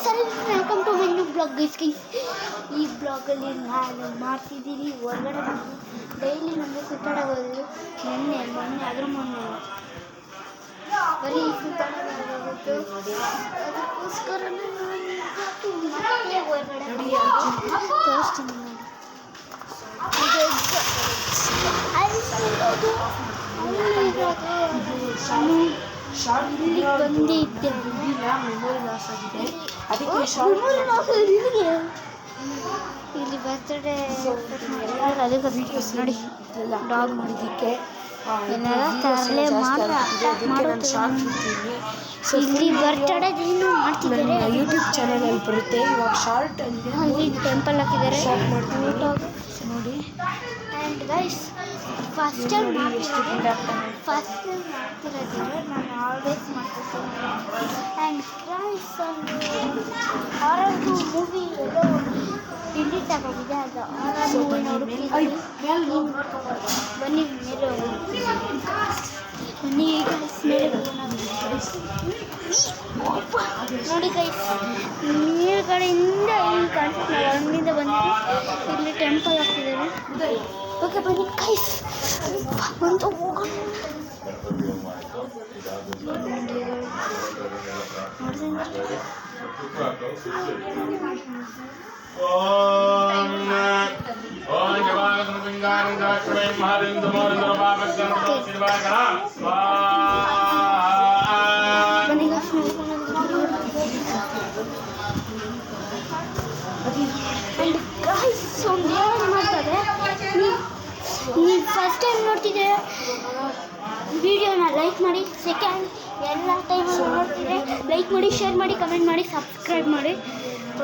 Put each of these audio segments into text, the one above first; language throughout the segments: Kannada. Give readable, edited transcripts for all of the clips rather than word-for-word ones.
ಸರಿ welcome to my new blog guys. ಈ ಬ್ಲಾಗಲ್ಲಿ ನಾನು ಮಾಡ್ತಿದ್ದೀನಿ ಹೊರಗಡೆ ಡೈಲಿ ನಮಗೆ ಸುತ್ತಾಡೋದು ಮೊನ್ನೆ ಅದ್ರ ಮೊನ್ನೆ ಬರೀ ಸುತ್ತಾಡೋದು ಅದಕ್ಕೋಸ್ಕರ ಹೊರಗಡೆ ತೋರಿಸ್ತೀನಿ ಬಂದಿದ್ದೆ. ಇಲ್ಲಿ ಬರ್ತ್ಡೇ ಅದಕ್ಕೆ ನೋಡಿ ಡಾಗ್ ಮಾಡಿದ್ದಕ್ಕೆ ಏನಾರ ತರಲೆ ಇಲ್ಲಿ ಬರ್ತ್ಡೇ ಏನು ಮಾಡ್ತಿದ್ದಾರೆ. ಯೂಟ್ಯೂಬ್ ಚಾನಲಲ್ಲಿ ಬರುತ್ತೆ. ಇವಾಗ ಶಾರ್ಟ್ ಅಲ್ಲಿ ಟೆಂಪಲ್ ಹಾಕಿದ್ದಾರೆ ನೋಡಿ. ಆ್ಯಂಡ್ ಗೈಸ್ ಫಸ್ಟ್ ಟೈಮ್ ಮಾಡ್ತಿರೋದು ನಾನು ಆಲ್ವೇಸ್ ಮಾಡ್ತಿರ್ತೀನಿ. ಆ್ಯಂಡ್ ಗೈಸ್ ಹಾರರ್ದು ಮೂವಿ ಎಲ್ಲೋ ಡಿಲೀಟ್ ಆಗೋಗಿದೆ. ಅದು ಹಾರರ್ ಮೂವಿ ನೋಡ್ತೀನಿ. ಬನ್ನಿ ಮೇಲೆ ಬನ್ನಿ ಗೈಸ್, ಮೇಲೆ ನೋಡಿ ಗೈಸ್, ಮೇಲ್ಗಡೆಯಿಂದ ಇಲ್ಲಿ ಕಾಣಿಸ್ತಾ ಅಲ್ಲಿಂದ ಬಂದಿದ್ದು ಇಲ್ಲಿ ಟೆಂಪಲ್ ಹಾಕ್ತಿದ್ದಾರೆ. ಓಕೆ ಬನ್ನಿ ಗೈಸ್, ಬಂದು ಹೋಗೋಣ. ನೀವು ಫಸ್ಟ್ ಟೈಮ್ ನೋಡ್ತಿದ್ದೆ ವಿಡಿಯೋನ ಲೈಕ್ ಮಾಡಿ. ಸೆಕೆಂಡ್ ಎಲ್ಲ ಟೈಮಲ್ಲಿ ನೋಡ್ತಿದ್ದೆ ಲೈಕ್ ಮಾಡಿ, ಶೇರ್ ಮಾಡಿ, ಕಮೆಂಟ್ ಮಾಡಿ, ಸಬ್ಸ್ಕ್ರೈಬ್ ಮಾಡಿ.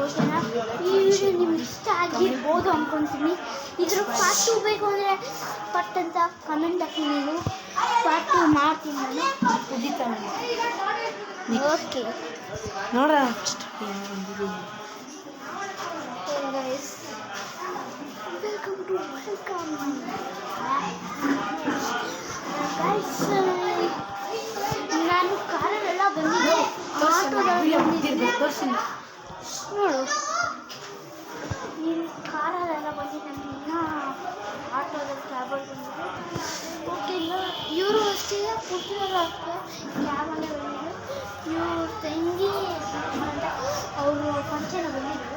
ಓಕೆನಾ? ಈ ವಿಡಿಯೋ ನಿಮ್ಗೆ ಇಷ್ಟ ಆಗಿರ್ಬೋದು ಅಂದ್ಕೊತೀನಿ. ಇದ್ರ ಪಾರ್ಟ್ 2 ಬೇಕು ಅಂದರೆ ಪಟ್ ಅಂತ ಕಮೆಂಟ್ ಹಾಕಿ, ನೀವು ಪಾರ್ಟ್ 2 ಮಾಡ್ತೀನಿ ನಾನು. ಓಕೆ ನೋಡೋಣ. ನಾನು ಕಾರಲ್ಲೆಲ್ಲ ಬಂದಿದ್ದೆ, ಆಟೋದಲ್ಲಿ ನೋಡು, ನೀನು ಕಾರಲ್ಲೆಲ್ಲ ಬಂದಿದ್ದೆ, ನಾನು ಆಟೋದಲ್ಲಿ ಕ್ಯಾಬಲ್ಲಿ ಬಂದಿದ್ದೆ. ಓಕೆ, ಇವರು ಅಷ್ಟೇ ಪುಟ್ಟರು ಅಷ್ಟೇ ಕ್ಯಾಬಲ್ಲೇ ಬಂದಿದ್ದರು. ಇವ್ರ ತಂಗಿ ಅವರು ಫಂಕ್ಷನ್ ಬಂದಿದ್ದರು.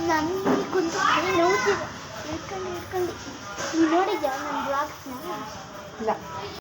ನನಗೆ ಕುಂತು ನೋಡ್ತಿದ್ದೆ, ಇಟ್ಕೊಂಡು ನೀವು ನೋಡಿದ್ಯಾ ನನ್ನ ಬ್ಲಾಗ್ಸ್ನ? ಇಲ್ಲ.